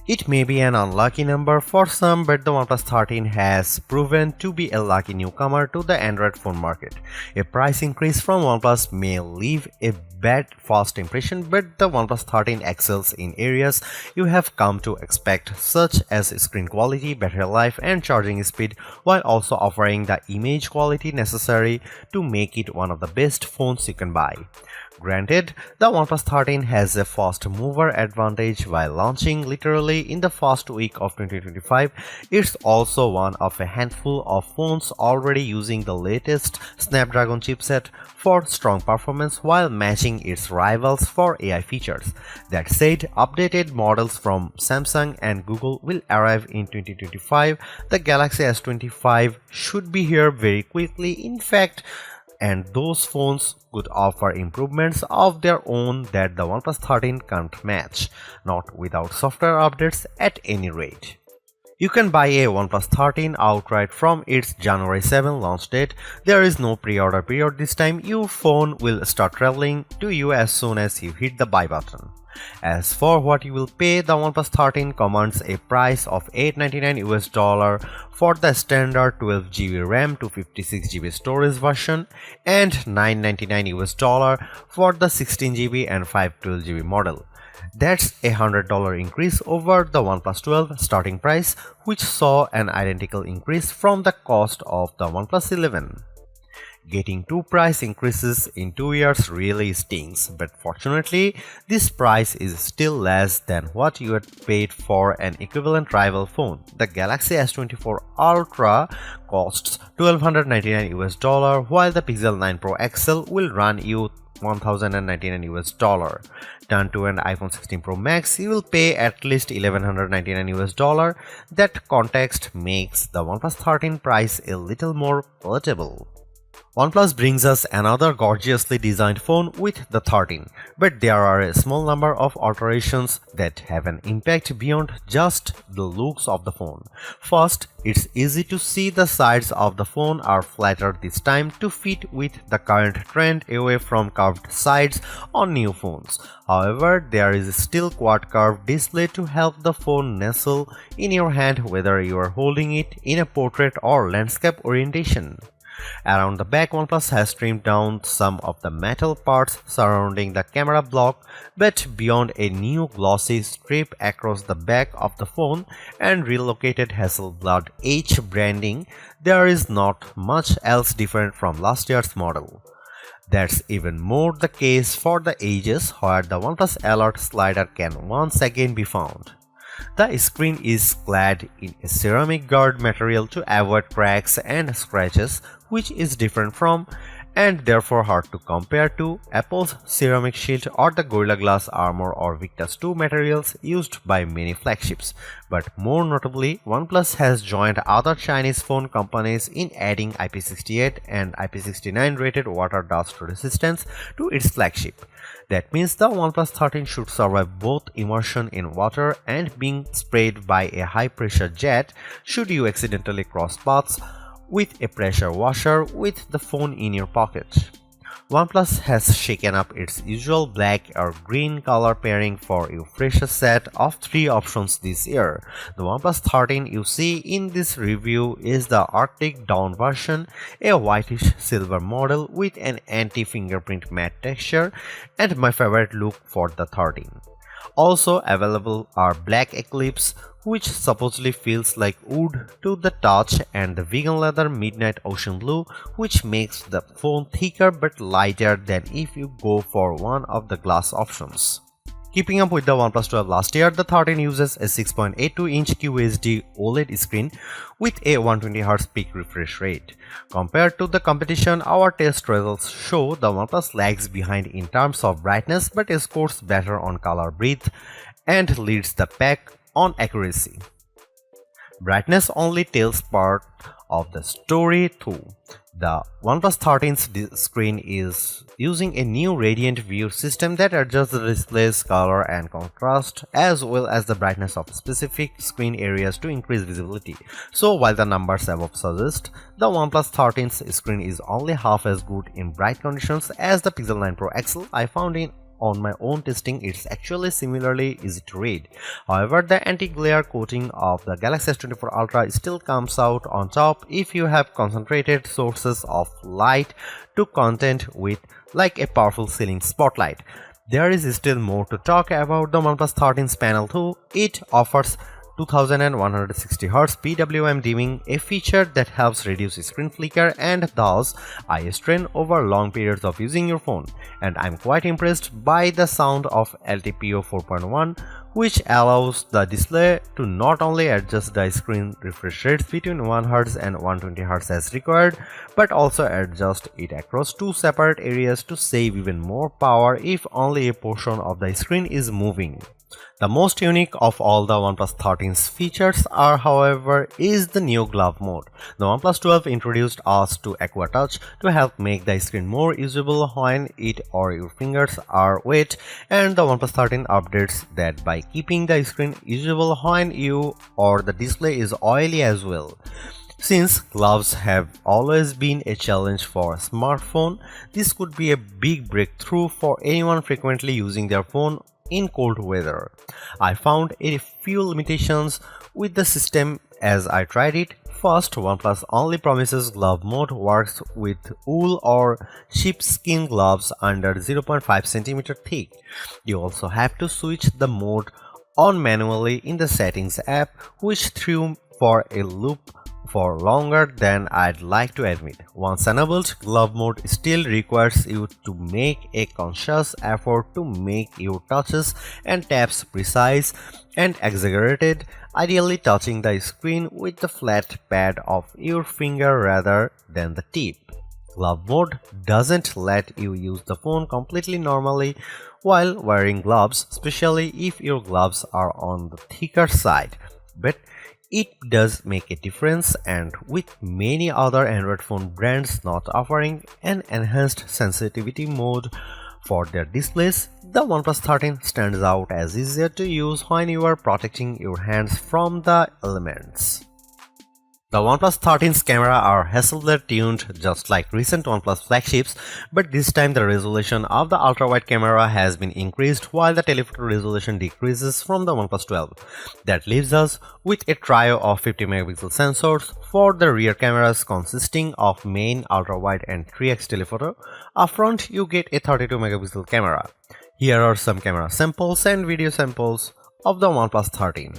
It may be an unlucky number for some, but the OnePlus 13 has proven to be a lucky newcomer to the Android phone market. A price increase from OnePlus may leave a bad first impression, but the OnePlus 13 excels in areas you have come to expect, such as screen quality, battery life, and charging speed, while also offering the image quality necessary to make it one of the best phones you can buy. Granted, the OnePlus 13 has a fast mover advantage while launching literally in the first week of 2025. It's also one of a handful of phones already using the latest Snapdragon chipset for strong performance while matching its rivals for AI features. That said, updated models from Samsung and Google will arrive in 2025. The Galaxy S25 should be here very quickly. In fact, and those phones could offer improvements of their own that the OnePlus 13 can't match, not without software updates at any rate. You can buy a OnePlus 13 outright from its January 7 launch date. There is no pre-order period this time. Your phone will start traveling to you as soon as you hit the buy button. As for what you will pay, the OnePlus 13 commands a price of $899 for the standard 12GB RAM to 56GB storage version and $999 for the 16GB and 512GB model. That's a $100 increase over the OnePlus 12 starting price, which saw an identical increase from the cost of the OnePlus 11. Getting two price increases in 2 years really stings, but fortunately, this price is still less than what you had paid for an equivalent rival phone. The Galaxy S24 Ultra costs $1,299, while the Pixel 9 Pro XL will run you $1,099. Turn to an iPhone 16 Pro Max, you will pay at least $1,199. That context makes the OnePlus 13 price a little more palatable. OnePlus brings us another gorgeously designed phone with the 13, but there are a small number of alterations that have an impact beyond just the looks of the phone. First, it's easy to see the sides of the phone are flatter this time to fit with the current trend away from curved sides on new phones. However, there is still quad curved display to help the phone nestle in your hand whether you are holding it in a portrait or landscape orientation. Around the back, OnePlus has trimmed down some of the metal parts surrounding the camera block, but beyond a new glossy strip across the back of the phone and relocated Hasselblad H branding, there is not much else different from last year's model. That's even more the case for the edges, where the OnePlus Alert slider can once again be found. The screen is clad in a ceramic guard material to avoid cracks and scratches, which is different from and therefore hard to compare to Apple's ceramic shield or the Gorilla Glass Armor or Victus 2 materials used by many flagships. But more notably, OnePlus has joined other Chinese phone companies in adding IP68 and IP69 rated water dust resistance to its flagship. That means the OnePlus 13 should survive both immersion in water and being sprayed by a high-pressure jet should you accidentally cross paths with a pressure washer with the phone in your pocket. OnePlus has shaken up its usual black or green color pairing for a fresher set of 3 options this year. The OnePlus 13 you see in this review is the Arctic Dawn version, a whitish silver model with an anti-fingerprint matte texture, and my favorite look for the 13. Also available are Black Eclipse, which supposedly feels like wood to the touch, and the vegan leather Midnight Ocean Blue, which makes the phone thicker but lighter than if you go for one of the glass options. Keeping up with the OnePlus 12 last year, the 13 uses a 6.82-inch QHD OLED screen with a 120Hz peak refresh rate. Compared to the competition, our test results show the OnePlus lags behind in terms of brightness but scores better on color breadth and leads the pack on accuracy. Brightness only tells part of the story too. The OnePlus 13's screen is using a new Radiant View system that adjusts the display's color and contrast as well as the brightness of specific screen areas to increase visibility. So while the numbers above suggest, the OnePlus 13's screen is only half as good in bright conditions as the Pixel 9 Pro XL, I found on my own testing, it's actually similarly easy to read. However, the anti-glare coating of the Galaxy S24 Ultra still comes out on top if you have concentrated sources of light to content with like a powerful ceiling spotlight. There is still more to talk about the OnePlus 13's panel too. It offers 2160Hz PWM dimming, a feature that helps reduce screen flicker and thus eye strain over long periods of using your phone. And I'm quite impressed by the sound of LTPO 4.1, which allows the display to not only adjust the screen refresh rates between 1Hz and 120Hz as required, but also adjust it across two separate areas to save even more power if only a portion of the screen is moving. The most unique of all the OnePlus 13's features are, however, is the new glove mode. The OnePlus 12 introduced us to Aqua Touch to help make the screen more usable when it or your fingers are wet, and the OnePlus 13 updates that by keeping the screen usable when you or the display is oily as well. Since gloves have always been a challenge for a smartphone, this could be a big breakthrough for anyone frequently using their phone in cold weather. I found a few limitations with the system as I tried it. First, OnePlus only promises glove mode works with wool or sheepskin gloves under 0.5 cm thick. You also have to switch the mode on manually in the settings app, which threw for a loop for longer than I'd like to admit. Once enabled, glove mode still requires you to make a conscious effort to make your touches and taps precise and exaggerated, ideally touching the screen with the flat pad of your finger rather than the tip. Glove mode doesn't let you use the phone completely normally while wearing gloves, especially if your gloves are on the thicker side. But it does make a difference, and with many other Android phone brands not offering an enhanced sensitivity mode for their displays, the OnePlus 13 stands out as easier to use when you are protecting your hands from the elements. The OnePlus 13's camera are Hasselblad tuned just like recent OnePlus flagships, but this time the resolution of the ultra-wide camera has been increased while the telephoto resolution decreases from the OnePlus 12. That leaves us with a trio of 50 megapixel sensors for the rear cameras consisting of main, ultra-wide and 3x telephoto. Up front you get a 32 megapixel camera. Here are some camera samples and video samples of the OnePlus 13.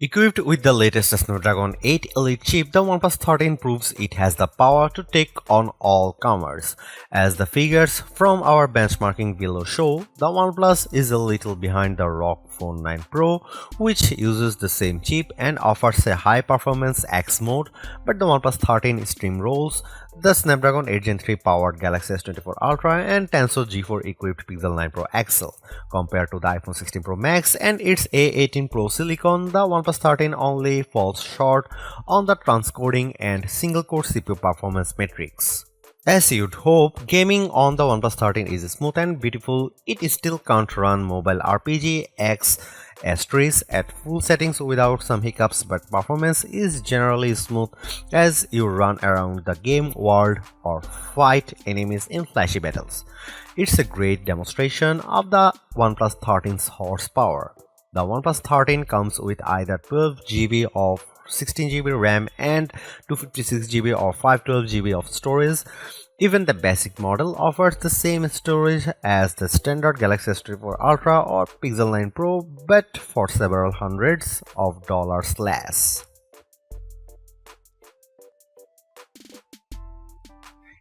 Equipped with the latest Snapdragon 8 Elite chip, the OnePlus 13 proves it has the power to take on all comers. As the figures from our benchmarking below show, the OnePlus is a little behind the ROG Phone 9 Pro, which uses the same chip and offers a high-performance X mode, but the OnePlus 13 steamrolls the Snapdragon 8 Gen 3 powered Galaxy S24 Ultra and Tensor G4 equipped Pixel 9 Pro XL. Compared to the iPhone 16 Pro Max and its A18 Pro Silicon, the OnePlus 13 only falls short on the transcoding and single-core CPU performance metrics. As you'd hope, gaming on the OnePlus 13 is smooth and beautiful. It still can't run mobile RPG X Asterisk at full settings without some hiccups, but performance is generally smooth as you run around the game world or fight enemies in flashy battles. It's a great demonstration of the OnePlus 13's horsepower. The OnePlus 13 comes with either 12GB of 16GB RAM and 256GB or 512GB of storage. Even the basic model offers the same storage as the standard Galaxy S24 Ultra or Pixel 9 Pro, but for several hundreds of dollars less.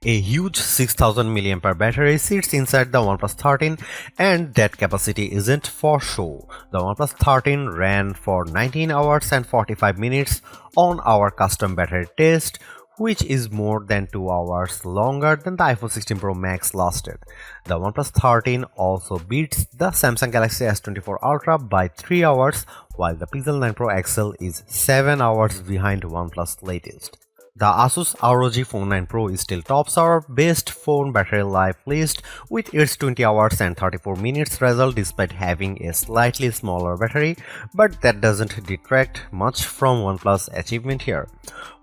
A huge 6000 mAh battery sits inside the OnePlus 13 and that capacity isn't for show. The OnePlus 13 ran for 19 hours and 45 minutes on our custom battery test, which is more than 2 hours longer than the iPhone 16 Pro Max lasted. The OnePlus 13 also beats the Samsung Galaxy S24 Ultra by 3 hours, while the Pixel 9 Pro XL is 7 hours behind OnePlus latest. The Asus ROG Phone 9 Pro still tops our best phone battery life list with its 20 hours and 34 minutes result despite having a slightly smaller battery, but that doesn't detract much from OnePlus' achievement here.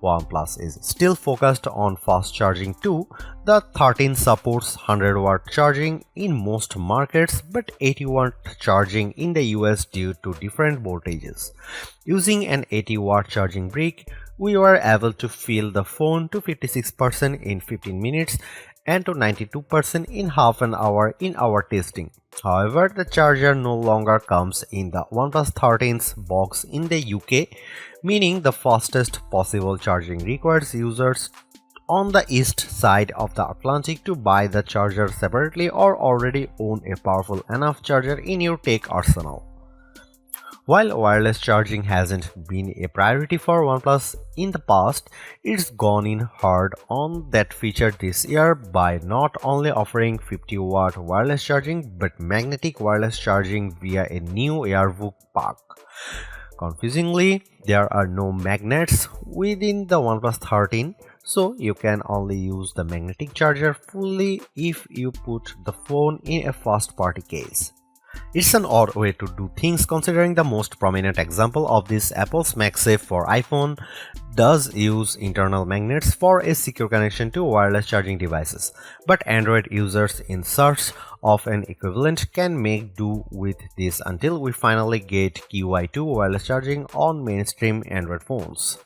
OnePlus is still focused on fast charging too. The 13 supports 100-watt charging in most markets but 80-watt charging in the US due to different voltages. Using an 80-watt charging brick, we were able to fill the phone to 56% in 15 minutes and to 92% in half an hour in our testing. However, the charger no longer comes in the OnePlus 13's box in the UK, meaning the fastest possible charging requires users on the east side of the Atlantic to buy the charger separately or already own a powerful enough charger in your tech arsenal. While wireless charging hasn't been a priority for OnePlus in the past, it's gone in hard on that feature this year by not only offering 50-watt wireless charging but magnetic wireless charging via a new AirVook pack. Confusingly, there are no magnets within the OnePlus 13, so you can only use the magnetic charger fully if you put the phone in a first-party case. It's an odd way to do things considering the most prominent example of this, Apple's MagSafe for iPhone, does use internal magnets for a secure connection to wireless charging devices, but Android users in search of an equivalent can make do with this until we finally get QI2 wireless charging on mainstream Android phones.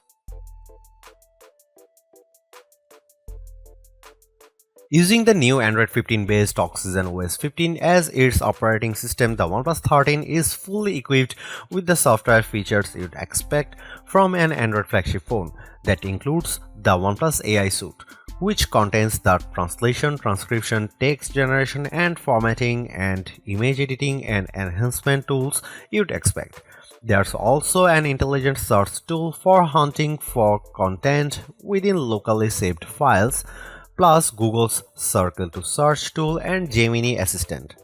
Using the new Android 15 based Oxygen OS 15 as its operating system, the OnePlus 13 is fully equipped with the software features you'd expect from an Android flagship phone. That includes the OnePlus AI Suite, which contains the translation, transcription, text generation and formatting and image editing and enhancement tools you'd expect. There's also an intelligent search tool for hunting for content within locally saved files, plus Google's Circle to Search tool and Gemini Assistant.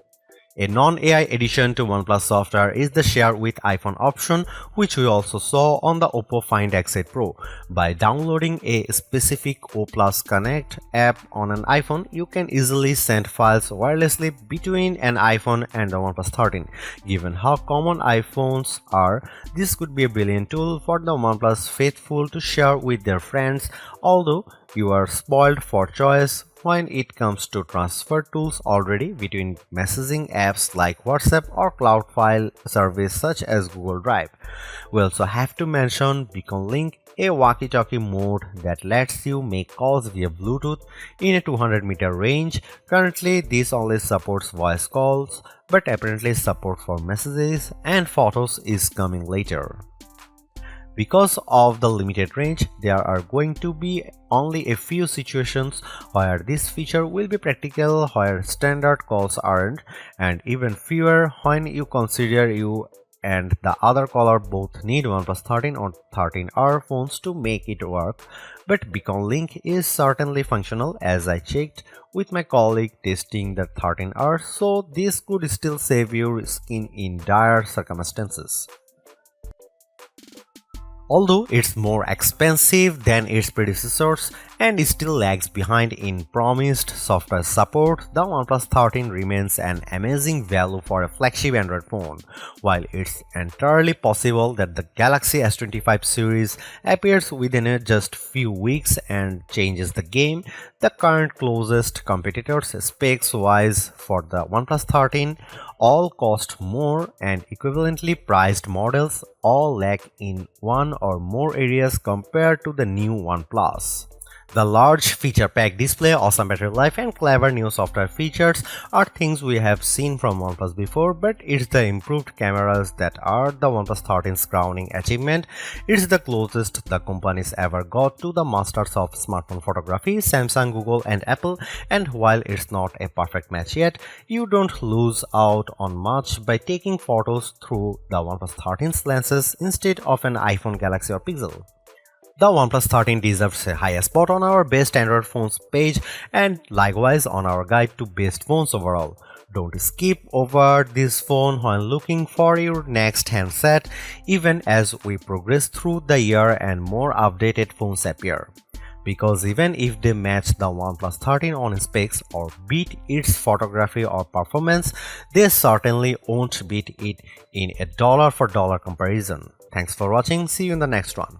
A non-AI addition to OnePlus software is the Share with iPhone option, which we also saw on the Oppo Find X8 Pro. By downloading a specific O Plus Connect app on an iPhone, you can easily send files wirelessly between an iPhone and the OnePlus 13. Given how common iPhones are, this could be a brilliant tool for the OnePlus faithful to share with their friends, although you are spoiled for choice when it comes to transfer tools already between messaging apps like WhatsApp or cloud file service such as Google Drive. We also have to mention Beacon Link, a walkie-talkie mode that lets you make calls via Bluetooth in a 200-meter range. Currently, this only supports voice calls, but apparently support for messages and photos is coming later. Because of the limited range, there are going to be only a few situations where this feature will be practical, where standard calls aren't, and even fewer when you consider you and the other caller both need OnePlus 13 or 13R phones to make it work. But Beacon Link is certainly functional, as I checked with my colleague testing the 13R, so this could still save your skin in dire circumstances. Although it's more expensive than its predecessors and still lags behind in promised software support, the OnePlus 13 remains an amazing value for a flagship Android phone. While it's entirely possible that the Galaxy S25 series appears within just few weeks and changes the game, the current closest competitors specs-wise for the OnePlus 13 all cost more, and equivalently priced models all lack in one or more areas compared to the new OnePlus. The large feature-packed display, awesome battery life, and clever new software features are things we have seen from OnePlus before, but it's the improved cameras that are the OnePlus 13's crowning achievement. It's the closest the companies ever got to the masters of smartphone photography, Samsung, Google, and Apple, and while it's not a perfect match yet, you don't lose out on much by taking photos through the OnePlus 13's lenses instead of an iPhone, Galaxy, or Pixel. The OnePlus 13 deserves a high spot on our best Android phones page and likewise on our guide to best phones overall. Don't skip over this phone when looking for your next handset, even as we progress through the year and more updated phones appear. Because even if they match the OnePlus 13 on specs or beat its photography or performance, they certainly won't beat it in a dollar for dollar comparison. Thanks for watching, see you in the next one.